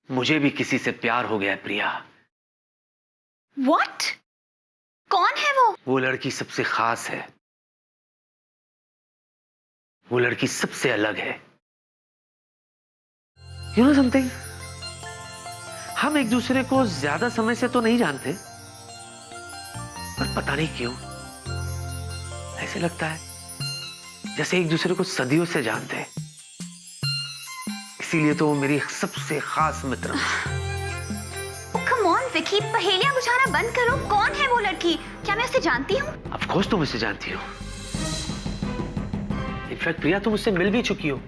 मुझे भी किसी से प्यार हो गया है प्रिया। What? कौन है वो? वो लड़की सबसे खास है, वो लड़की सबसे अलग है। You know something? हम एक दूसरे को ज्यादा समय से तो नहीं जानते, पर पता नहीं क्यों ऐसे लगता है जैसे एक दूसरे को सदियों से जानते हैं। इसीलिए तो वो मेरी सबसे खास मित्र है। Come on, विकी, पहेलियां बुझाना बंद करो। कौन है वो लड़की? क्या मैं उसे जानती हूँ? Of course तुम उसे जानती हो। इनफैक्ट प्रिया, तुम उससे मिल भी चुकी हो।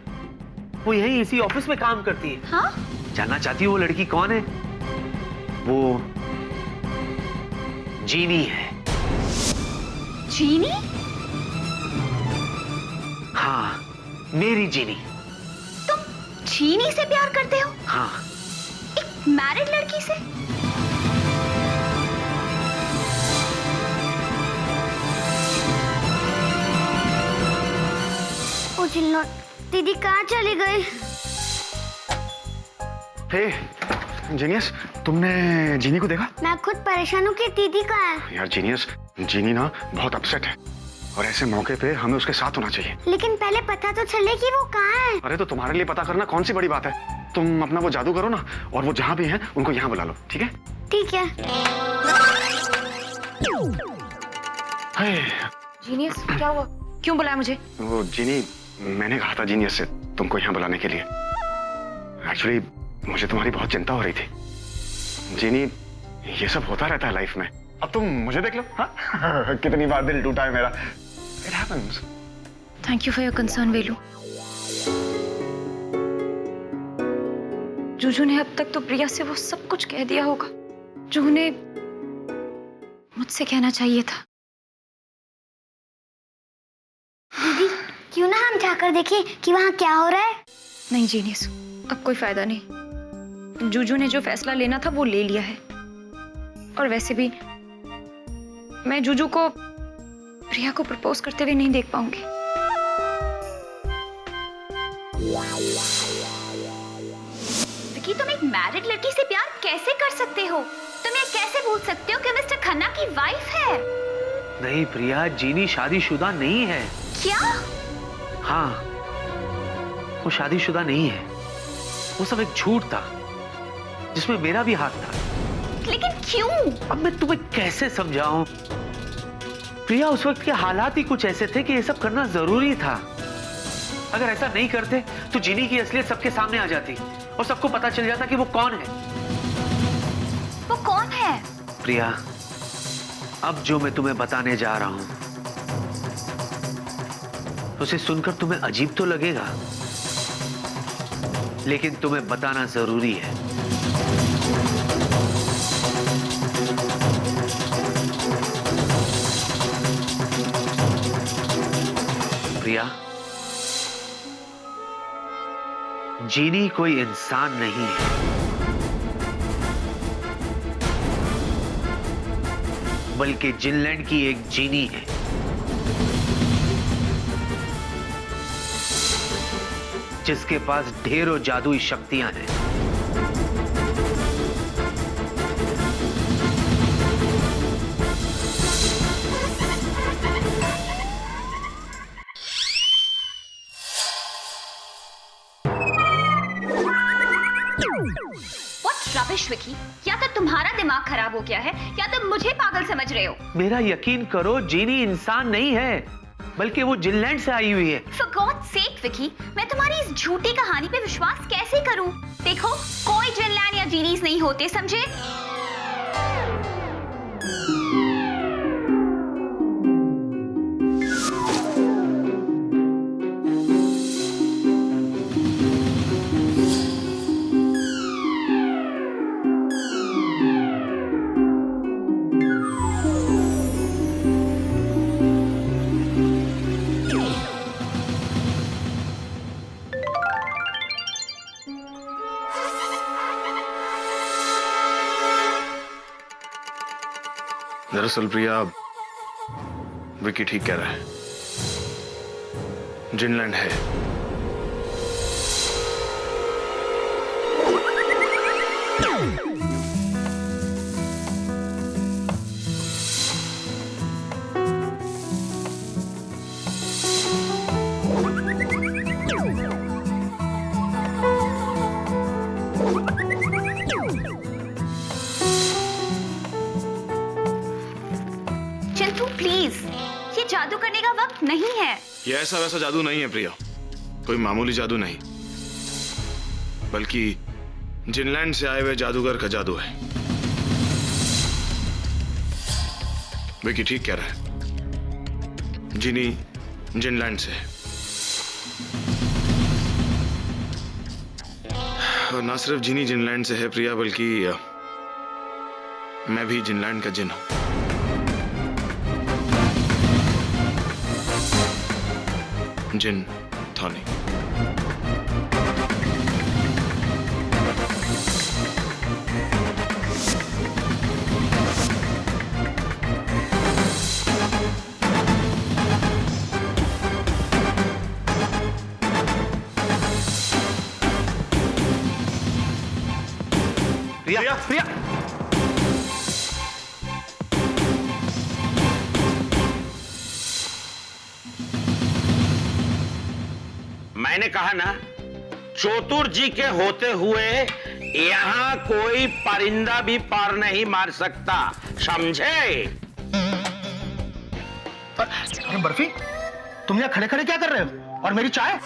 वो यहीं इसी ऑफिस में काम करती है। हाँ? जानना चाहती हो वो लड़की कौन है? वो जीनी है। जीनी? हाँ, मेरी जीनी। तुम जीनी से प्यार करते हो? हाँ। एक मैरिड लड़की से? ओ जिन्नत, दीदी कहाँ चली गई? हे, जीनियस, तुमने जीनी को देखा? मैं खुद परेशान हूँ कि दीदी कहाँ है। यार जीनियस, जीनी ना बहुत अपसेट है और ऐसे मौके पे हमें उसके साथ होना चाहिए। लेकिन पहले पता तो चले कि वो कहाँ है। अरे तो तुम्हारे लिए पता करना कौन सी बड़ी बात है। तुम अपना वो जादू करो ना और वो जहाँ भी हैं उनको यहाँ बुला लो, ठीक है? ठीक है। जीनियस, क्या हुआ? क्यों बुलाया मुझे? वो जीनी, मैंने कहा था जीनियस से तुमको यहाँ बुलाने के लिए। एक्चुअली मुझे तुम्हारी बहुत चिंता हो रही थी। जीनी, ये सब होता रहता है लाइफ में। अब तुम मुझे देख लो। हाँ? कितनी बार दिल टूटा है मेरा। It happens. Thank you for your concern Velu. जूजू ने अब तक तो प्रिया से वो सब कुछ कह दिया होगा जो उन्हें मुझसे कहना चाहिए था। दीदी, क्यों ना हम जाकर देखें कि वहाँ क्या हो रहा है? नहीं जीनियस, अब कोई फायदा नहीं। जूजू ने जो फैसला लेना था वो ले लिया है। और वैसे भी मैं जूजू को प्रिया को प्रपोज करते हुए नहीं देख पाऊंगी। विकी, तुम एक मैरिड लड़की से प्यार कैसे कर सकते हो? तुम ये कैसे भूल सकते हो कि मिस्टर खन्ना की वाइफ है? नहीं प्रिया, जीनी शादीशुदा नहीं है। क्या? हाँ, वो शादीशुदा नहीं है। वो सब एक झूठ था जिसमें मेरा भी हाथ था। लेकिन क्यों? अब मैं तुम्हें कैसे समझाऊं? प्रिया, उस वक्त के हालात ही कुछ ऐसे थे कि ये सब करना जरूरी था। अगर ऐसा नहीं करते तो जीनी की असलियत सबके सामने आ जाती और सबको पता चल जाता कि वो कौन है। वो कौन है? प्रिया, अब जो मैं तुम्हें बताने जा रहा हूं उसे सुनकर तुम्हें अजीब तो लगेगा, लेकिन तुम्हें बताना जरूरी है। प्रिया, जीनी कोई इंसान नहीं है, बल्कि जिनलैंड की एक जीनी है जिसके पास ढेरों जादुई शक्तियां हैं। रबिश विकी, या तो तुम्हारा दिमाग खराब हो गया है या तो मुझे पागल समझ रहे हो। मेरा यकीन करो, जीनी इंसान नहीं है, बल्कि वो जिनलैंड से आई हुई है। For God's sake, विकी, मैं तुम्हारी इस झूठी कहानी पे विश्वास कैसे करूं? देखो, कोई जिनलैंड या जीनीज नहीं होते, समझे? दरअसल प्रिया, विकी ठीक कह रहा है, जिनलैंड है। जादू करने का वक्त नहीं है। ये ऐसा वैसा जादू नहीं है प्रिया, कोई मामूली जादू नहीं, बल्कि जिनलैंड से आए हुए जादूगर का जादू है। विकी ठीक कह रहा है, जिनी जिनलैंड से है। और ना सिर्फ जिनी जिनलैंड से है प्रिया, बल्कि मैं भी जिनलैंड का जिन हूं। जिन थॉनी। प्रिया, प्रिया, मैंने कहा ना, चतुर जी के होते हुए यहाँ कोई परिंदा भी पार नहीं मार सकता, समझे? अरे बर्फी, तुम यहाँ खड़े खड़े क्या कर रहे हो? और मेरी चाय?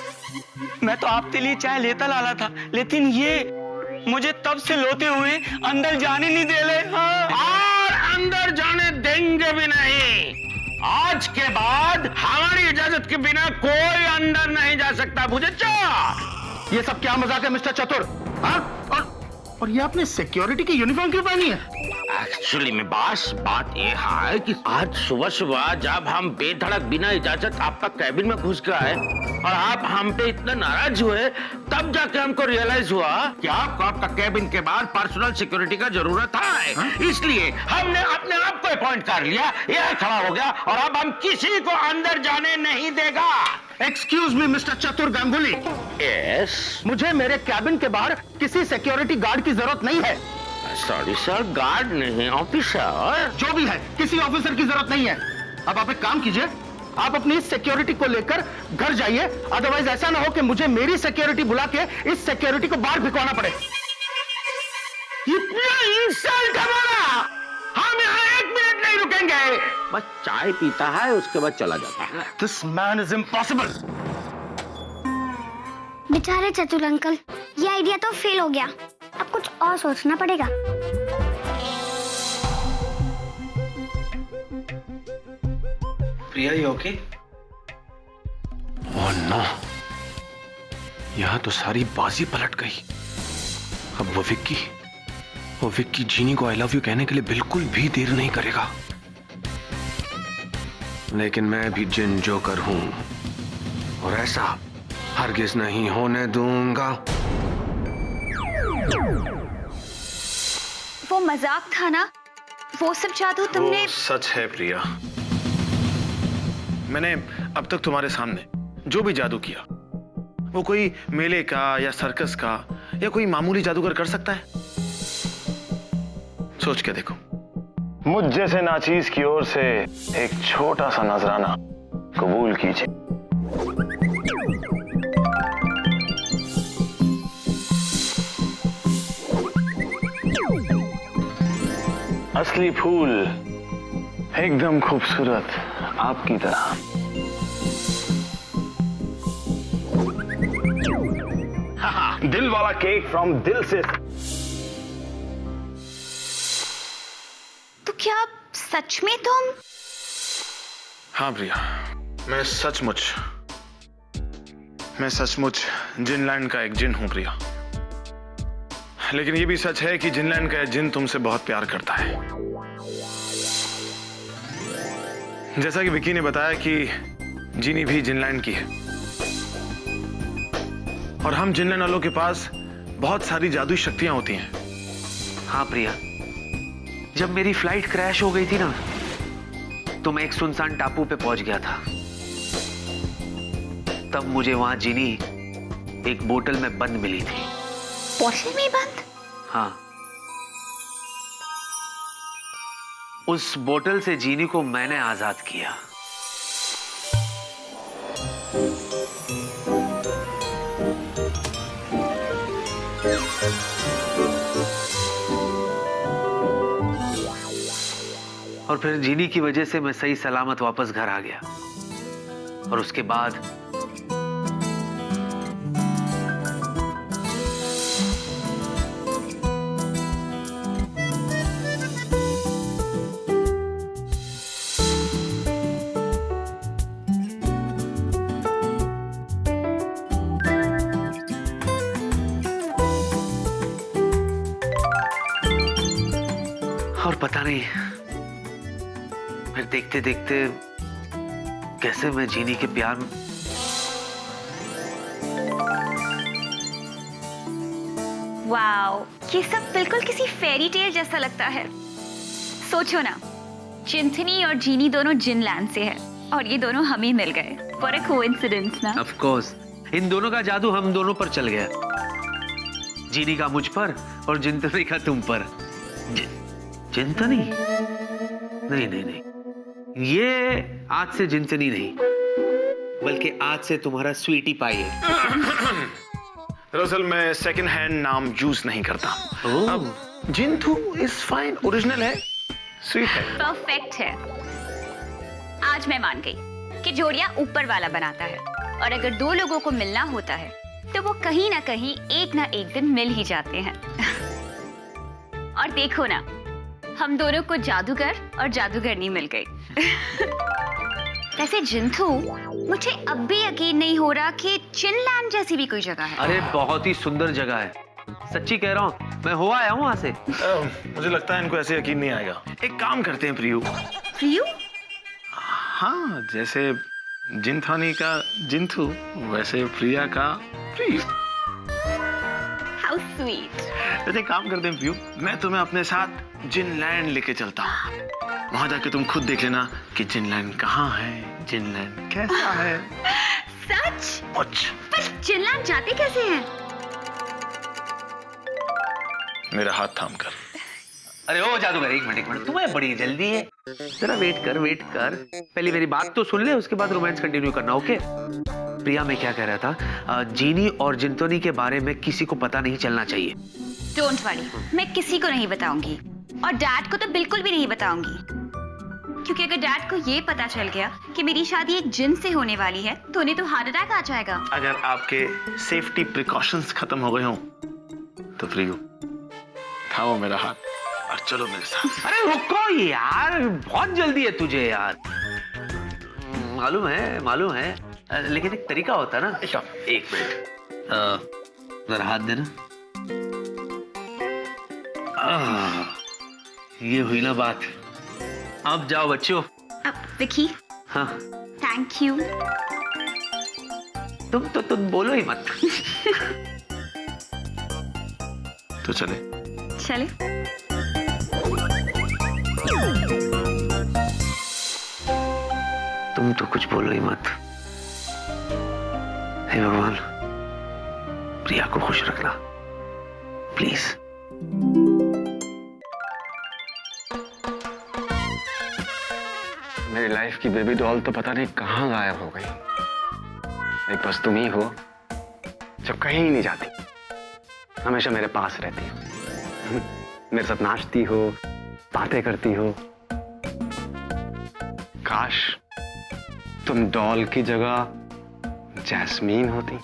मैं तो आपके लिए चाय लेता लाला था, लेकिन ये मुझे तब से लोते हुए अंदर जाने नहीं दे रहे। हाँ। और अंदर जाने देंगे भी नहीं। आज के बाद हमारी इजाजत के बिना कोई अंदर नहीं जा सकता, बुझे क्या? ये सब क्या मजाक है मिस्टर चतुर? हाँ? और ये आपने सिक्योरिटी की यूनिफॉर्म क्यों पहनी है? एक्चुअली में बात ये है कि आज सुबह सुबह जब हम बेधड़क बिना इजाजत आपका कैबिन में घुस गए और आप हम पे इतना नाराज हुए, तब जाके हमको रियलाइज हुआ कि आपको आपका कैबिन के बाद पर्सनल सिक्योरिटी का जरूरत है। इसलिए हमने अपने आप को अपॉइंट कर लिया, यह खड़ा हो गया और अब हम किसी को अंदर जाने नहीं देगा। एक्सक्यूज मी मिस्टर चतुर गांगुली। यस। मुझे मेरे कैबिन के बाहर किसी सिक्योरिटी गार्ड की जरूरत नहीं है। सॉरी सर, गार्ड नहीं, ऑफिसर। जो भी है, किसी ऑफिसर की जरूरत नहीं है। अब आप एक काम कीजिए, आप अपनी सिक्योरिटी को लेकर घर जाइए, अदरवाइज ऐसा ना हो कि मुझे मेरी सिक्योरिटी बुला के इस सिक्योरिटी को बाहर भिगवाना पड़े। इतना इंसल्ट हमारा, हम यहाँ 1 मिनट नहीं रुकेंगे। बस चाय पीता है, उसके बाद चला जाता है। This man is impossible. बेचारे चतुर अंकल, ये आइडिया तो फेल हो गया। अब कुछ और सोचना पड़ेगा। प्रिया, ये ओके? ओह नो, यहां तो सारी बाजी पलट गई। अब वो विक्की जीनी को आई लव यू कहने के लिए बिल्कुल भी देर नहीं करेगा। लेकिन मैं भी जिन जोकर हूं और ऐसा हरगिज नहीं होने दूंगा। वो मजाक था ना, वो सब जादू तुमने। वो सच है प्रिया, मैंने अब तक तुम्हारे सामने जो भी जादू किया, वो कोई मेले का या सर्कस का या कोई मामूली जादूगर कर सकता है? सोच के देखो। मुझ जैसे नाचीज की ओर से एक छोटा सा नजराना कबूल कीजिए। असली फूल एकदम खूबसूरत आपकी तरह। दिल वाला केक फ्रॉम दिल से। तो क्या सच में तुम? हाँ प्रिया, मैं सचमुच जिनलैंड का एक जिन हूं प्रिया। लेकिन ये भी सच है कि जिनलैंड का जिन तुमसे बहुत प्यार करता है। जैसा कि विकी ने बताया कि जिनी भी जिनलैंड की है और हम जिनलैंड वालों के पास बहुत सारी जादुई शक्तियां होती हैं। हाँ प्रिया, जब मेरी फ्लाइट क्रैश हो गई थी ना, तो मैं एक सुनसान टापू पे पहुंच गया था। तब मुझे वहां जिनी एक बोतल में बंद मिली थी। बोतल में बंद? हाँ, उस बोतल से जीनी को मैंने आजाद किया। और फिर जीनी की वजह से मैं सही सलामत वापस घर आ गया। और उसके बाद और पता नहीं फिर देखते देखते कैसे मैं जीनी के प्यार में वाओ, ये सब बिल्कुल किसी फेरी टेल जैसा लगता है। सोचो ना, जिंथनी और जीनी दोनों जिनलैंड से है और ये दोनों हम ही मिल गए। What a coincidence ना? ऑफ कोर्स इन दोनों का जादू हम दोनों पर चल गया, जीनी का मुझ पर और जिंतनी का तुम पर। जिंतनी? नहीं नहीं नहीं, ये आज से जिंतनी नहीं, बल्कि आज से तुम्हारा स्वीटी पाई है। दरअसल मैं सेकंड हैंड नाम यूज नहीं करता। अब जिंथू इज फाइन, ओरिजिनल है, स्वीट है। परफेक्ट है। आज मैं मान गई कि जोड़ियां ऊपर वाला बनाता है और अगर दो लोगों को मिलना होता है तो वो कहीं ना कहीं एक ना एक दिन मिल ही जाते हैं। और देखो ना, हम दोनों को जादूगर और जादूगरनी मिल गई। वैसे जिंथू, मुझे अब भी यकीन नहीं हो रहा कि जिनलैंड जैसी भी कोई जगह है। अरे बहुत ही सुंदर जगह है, सच्ची कह रहा हूँ, मैं हो आया हूँ वहां से। मुझे लगता है इनको ऐसे यकीन नहीं आएगा। एक काम करते हैं प्रियू। प्रियू? हाँ, जैसे जिंथनी का जिंथू, वैसे प्रिया का प्रियू। How sweet. वैसे एक काम करते हैं प्रियू, मैं तुम्हें अपने साथ जिनलैंड लेके चलता हूँ। वहां जाके तुम खुद देख लेना कि जिनलैंड कहाँ है, जिनलैंड कैसा है। सच? मुझ पर जिनलैंड जाते कैसे हैं? मेरा हाथ थाम कर। अरे ओ जादूगर, एक मिनट, तुम्हें बड़ी जल्दी है, जरा वेट कर। पहले मेरी बात तो सुन ले, उसके बाद रोमांस कंटिन्यू करना, ओके? प्रिया, मैं क्या कह रहा था, जीनी और जिंतनी के बारे में किसी को पता नहीं चलना चाहिए। डोंट वरी, मैं किसी को नहीं बताऊंगी और डैड को तो बिल्कुल भी नहीं बताऊंगी, क्योंकि अगर डैड को ये पता चल गया कि मेरी शादी एक जिन से होने वाली है तो उन्हें तो हार्ट अटैक आ जाएगा। अगर आपके सेफ्टी प्रिकॉशंस खत्म हो गए हों तो प्रियू, थामो मेरा हाथ और चलो मेरे साथ। अरे रुको यार, बहुत जल्दी है तुझे यार। मालूम है, लेकिन एक तरीका होता है ना। एक मिनट, जरा हाथ देना। ये हुई ना बात। अब जाओ बच्चों। अब विकी। हाँ, थैंक यू। तुम बोलो ही मत। तो चले। तुम तो कुछ बोलो ही मत। हे भगवान, प्रिया को खुश रखना प्लीज। मेरी लाइफ की बेबी डॉल तो पता नहीं कहाँ गायब हो गई। एक बस तुम ही हो जो कहीं नहीं जाती, हमेशा मेरे पास रहती हो, मेरे साथ नाचती हो, बातें करती हो। काश तुम डॉल की जगह जैस्मीन होती।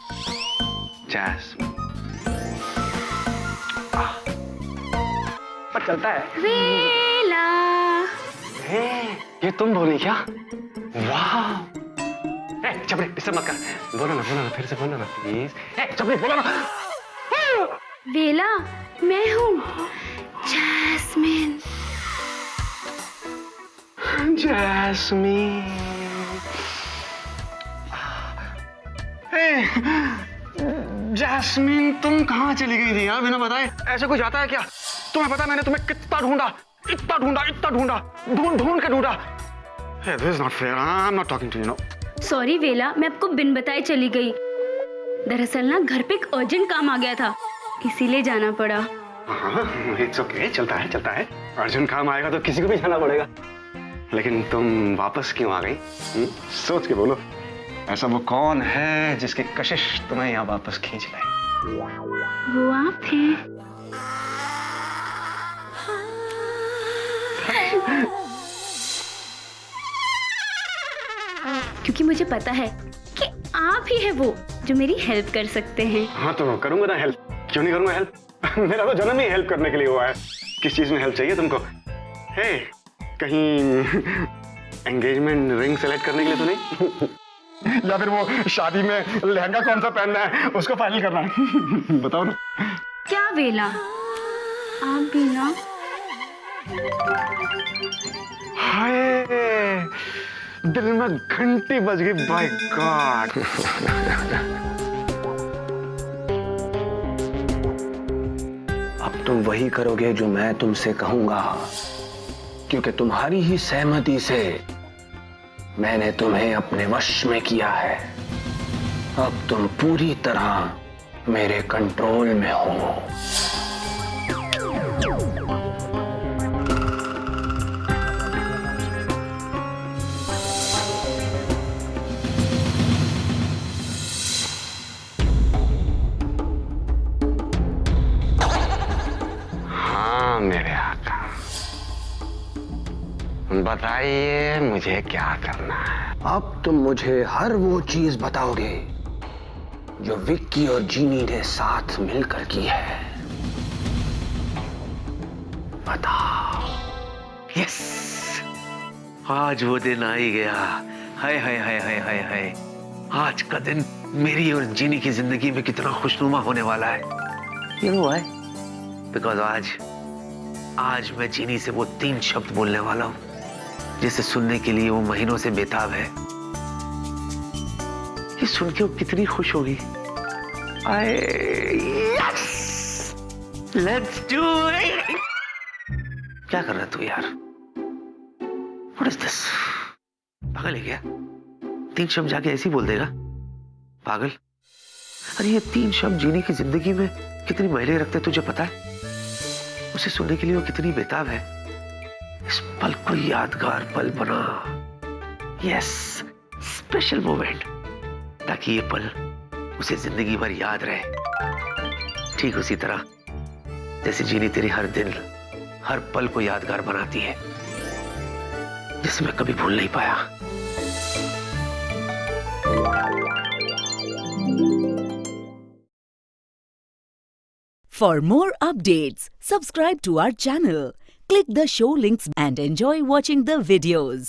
जैस्मीन पर चलता है। वेला। ये तुम बोली क्या? वाह! चपड़ी डिस्टर्ब मत कर। बोलो ना, फिर से बोलो ना प्लीज। चपड़ी बोलो ना। वेला, मैं हूँ जैस्मिन। जैस्मीन। जैस्मीन, तुम कहाँ चली गई थी यार बिना बताए? ऐसे कोई जाता है क्या? तुम्हें पता मैंने तुम्हें कितना ढूंढा, इतना ढूंढा, ढूंढ के ढूंढा। Hey, this is not fair. I'm not talking to you, no. Sorry वेला, मैं आपको बिन बताए चली गई। दरअसल ना घर पे एक अर्जेंट काम आ गया था, इसीलिए जाना पड़ा। हाँ, it's okay, चलता है। अर्जेंट काम आएगा तो किसी को भी जाना पड़ेगा। लेकिन तुम वापस क्यों आ गई? सोच के बोलो। ऐसा वो कौन है जिसकी कशिश तुम्हें यहाँ वापस खींच लाए? वो आप हैं। क्योंकि मुझे पता है कि आप ही है वो जो मेरी हेल्प कर सकते हैं। हाँ तो करूंगा ना हेल्प, क्यों नहीं करूंगा हेल्प। मेरा तो जन्म ही हेल्प करने के लिए हुआ है। किस चीज में हेल्प चाहिए तुमको? हे, कहीं एंगेजमेंट रिंग सेलेक्ट करने के लिए तो नहीं? या फिर वो शादी में लहंगा कौन सा पहनना है उसको फाइनल करना है? बताओ ना। क्या वेला, आप भी ना। हाय, दिल में घंटी बज गई। By God. अब तुम वही करोगे जो मैं तुमसे कहूंगा, क्योंकि तुम्हारी ही सहमति से मैंने तुम्हें अपने वश में किया है। अब तुम पूरी तरह मेरे कंट्रोल में हो। हाँ मेरे आका, बताइए मुझे क्या करना है? अब तुम मुझे हर वो चीज बताओगे जो विक्की और जीनी ने साथ मिलकर की है। बताओ। यस, आज वो दिन आ ही गया। हाय हाय हाय हाय हाय हाय, आज का दिन मेरी और जीनी की जिंदगी में कितना खुशनुमा होने वाला है। You know why? Because आज मैं जीनी से वो 3 शब्द बोलने वाला हूं जिसे सुनने के लिए वो महीनों से बेताब है। ये सुन के वो कितनी खुश होगी। Yes, let's do it. क्या कर रहा है तू यार? What is this? पागल है क्या? 3 शब्द जाके ऐसे ही बोल देगा? पागल। अरे ये 3 शब्द जीनी की जिंदगी में कितनी मायने रखते तुझे पता है? उसे सुनने के लिए वो कितनी बेताब है। इस पल को यादगार पल बना। यस, स्पेशल मोमेंट, ताकि ये पल उसे जिंदगी भर याद रहे। ठीक उसी तरह जैसे जीनी तेरी हर दिन हर पल को यादगार बनाती है, जिसे मैं कभी भूल नहीं पाया। For more updates, subscribe to our channel, click the show links and enjoy watching the videos.